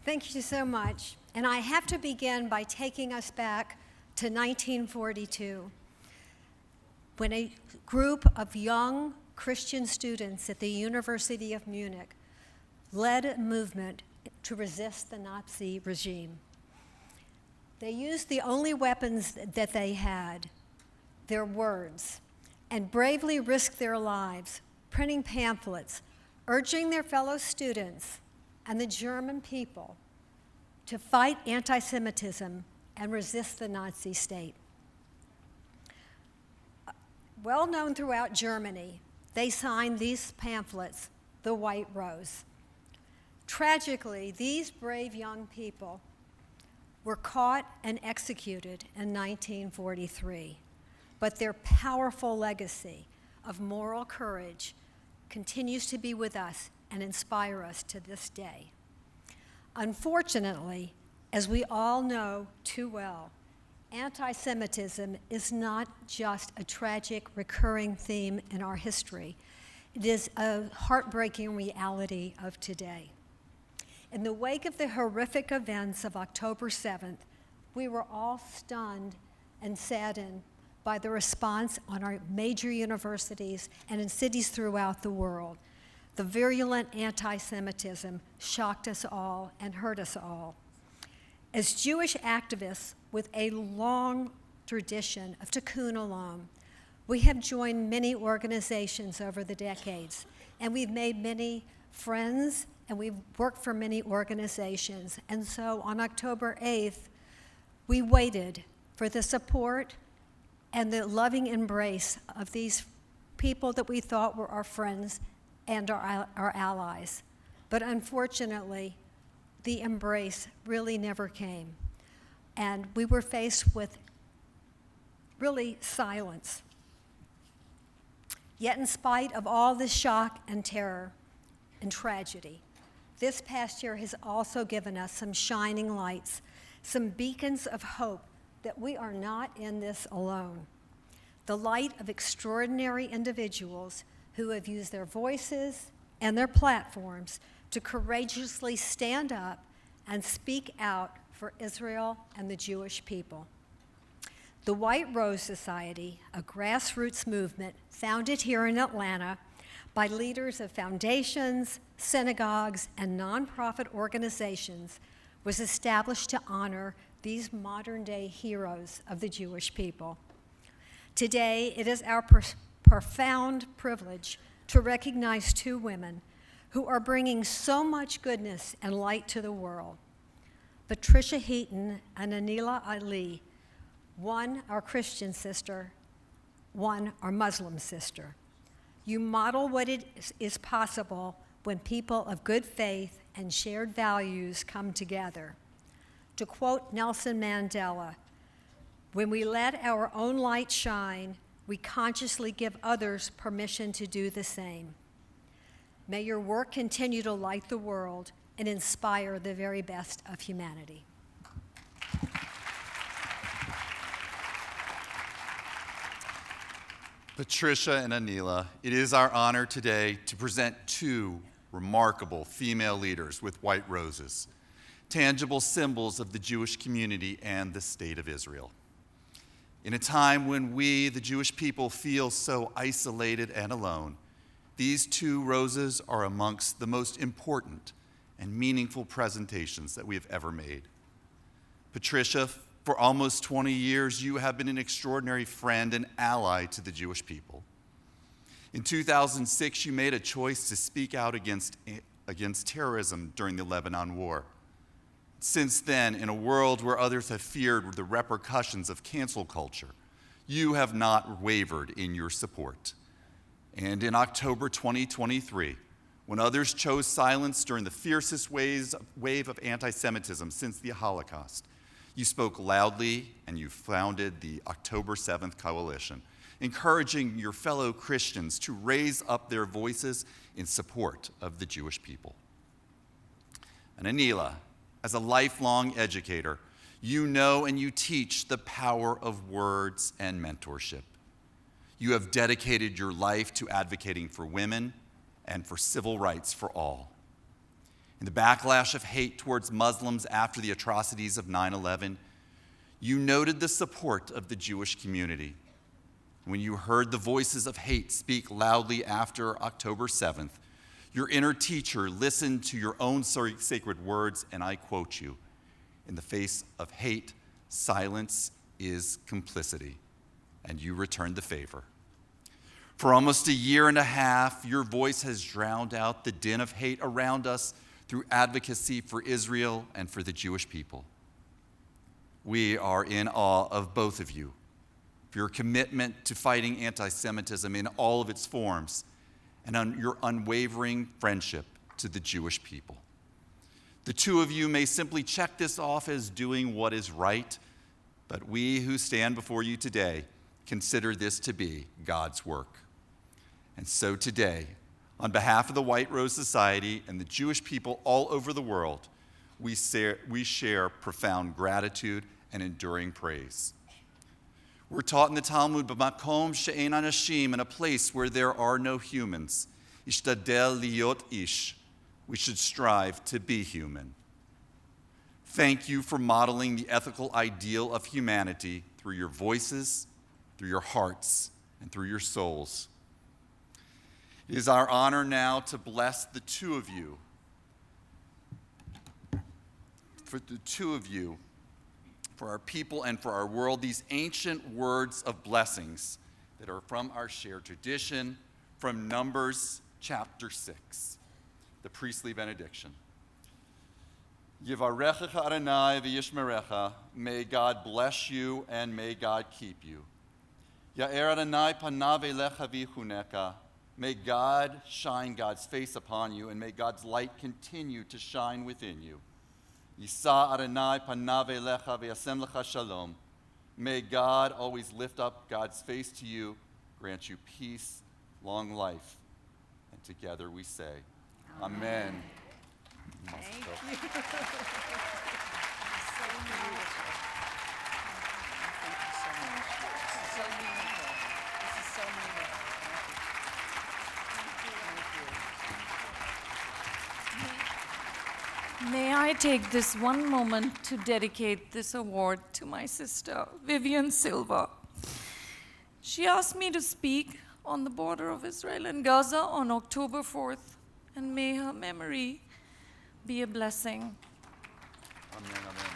Thank you so much. And I have to begin by taking us back to 1942, when a group of young Christian students at the University of Munich led a movement to resist the Nazi regime. They used the only weapons that they had, their words, and bravely risked their lives, printing pamphlets, urging their fellow students and the German people to fight anti-Semitism and resist the Nazi state. Well known throughout Germany, they signed these pamphlets, the White Rose. Tragically, these brave young people were caught and executed in 1943, but their powerful legacy of moral courage continues to be with us and inspire us to this day. Unfortunately, as we all know too well, anti-Semitism is not just a tragic recurring theme in our history. It is a heartbreaking reality of today. In the wake of the horrific events of October 7th, we were all stunned and saddened by the response on our major universities and in cities throughout the world. The virulent anti-Semitism shocked us all and hurt us all. As Jewish activists with a long tradition of tikkun olam, we have joined many organizations over the decades, and we've made many friends, and we've worked for many organizations. And so on October 8th, we waited for the support and the loving embrace of these people that we thought were our friends and our allies. But unfortunately, the embrace really never came. And we were faced with really silence. Yet in spite of all this shock and terror and tragedy, this past year has also given us some shining lights, some beacons of hope that we are not in this alone. The light of extraordinary individuals who have used their voices and their platforms to courageously stand up and speak out for Israel and the Jewish people. The White Rose Society, a grassroots movement founded here in Atlanta by leaders of foundations, synagogues, and nonprofit organizations, was established to honor these modern-day heroes of the Jewish people. Today, it is our profound privilege to recognize two women who are bringing so much goodness and light to the world. Patricia Heaton and Anila Ali, one our Christian sister, one our Muslim sister. You model what is possible when people of good faith and shared values come together. To quote Nelson Mandela, "When we let our own light shine, we consciously give others permission to do the same." May your work continue to light the world and inspire the very best of humanity. Patricia and Anila, it is our honor today to present two remarkable female leaders with white roses, tangible symbols of the Jewish community and the state of Israel. In a time when we, the Jewish people, feel so isolated and alone, these two roses are amongst the most important and meaningful presentations that we have ever made. Patricia, for almost 20 years, you have been an extraordinary friend and ally to the Jewish people. In 2006, you made a choice to speak out against terrorism during the Lebanon War. Since then, in a world where others have feared the repercussions of cancel culture, you have not wavered in your support. And in October 2023, when others chose silence during the fiercest wave of anti-Semitism since the Holocaust, you spoke loudly and you founded the October 7th Coalition, encouraging your fellow Christians to raise up their voices in support of the Jewish people. And Anila, as a lifelong educator, you know and you teach the power of words and mentorship. You have dedicated your life to advocating for women and for civil rights for all. In the backlash of hate towards Muslims after the atrocities of 9/11, you noted the support of the Jewish community. When you heard the voices of hate speak loudly after October 7th, your inner teacher listened to your own sacred words, and I quote you, "In the face of hate, silence is complicity," and you returned the favor. For almost a year and a half, your voice has drowned out the din of hate around us through advocacy for Israel and for the Jewish people. We are in awe of both of you, for your commitment to fighting anti-Semitism in all of its forms, and on your unwavering friendship to the Jewish people. The two of you may simply check this off as doing what is right, but we who stand before you today consider this to be God's work. And so today, on behalf of the White Rose Society and the Jewish people all over the world, we share profound gratitude and enduring praise. We're taught in the Talmud, "B'makom she'ein anashim," in a place where there are no humans. "Ishtadel liot ish." We should strive to be human. Thank you for modeling the ethical ideal of humanity through your voices, through your hearts, and through your souls. It is our honor now to bless the two of you. For the two of you, for our people and for our world, these ancient words of blessings that are from our shared tradition, from Numbers chapter 6, the priestly benediction. Yivarechecha Adonai v'yishmerecha, may God bless you and may God keep you. Ya'er Adonai panav elecha v'yichuneka, may God shine God's face upon you and may God's light continue to shine within you. Yisa Adonai panav elecha v'yasem lecha shalom. May God always lift up God's face to you, grant you peace, long life. And together we say, Amen. Thank you. May I take this one moment to dedicate this award to my sister, Vivian Silva. She asked me to speak on the border of Israel and Gaza on October 4th, and may her memory be a blessing. Amen, amen.